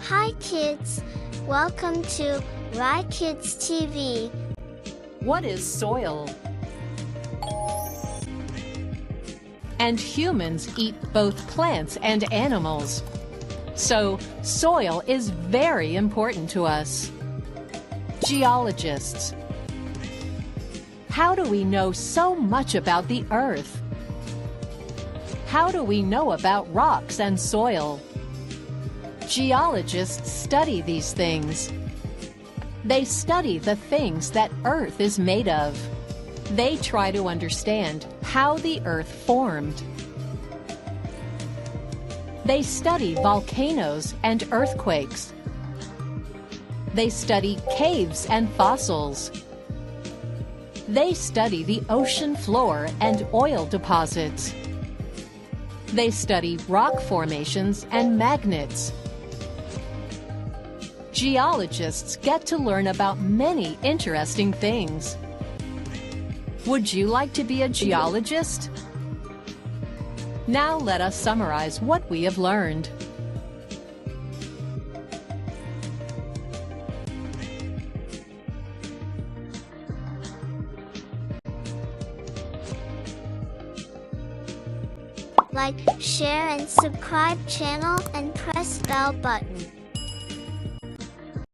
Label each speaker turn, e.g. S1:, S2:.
S1: Hi kids, welcome to Rye Kids TV.
S2: What is soil? And humans eat both plants and animals. So, soil is very important to us. Geologists. How do we know so much about the Earth? How do we know about rocks and soil? Geologists study these things. They study the things that Earth is made of. They try to understand how the Earth formed. They study volcanoes and earthquakes. They study caves and fossils. They study the ocean floor and oil deposits. They study rock formations and magnets. Geologists get to learn about many interesting things. Would you like to be a geologist? Now let us summarize what we have learned.
S1: Like, share and subscribe channel and press bell button.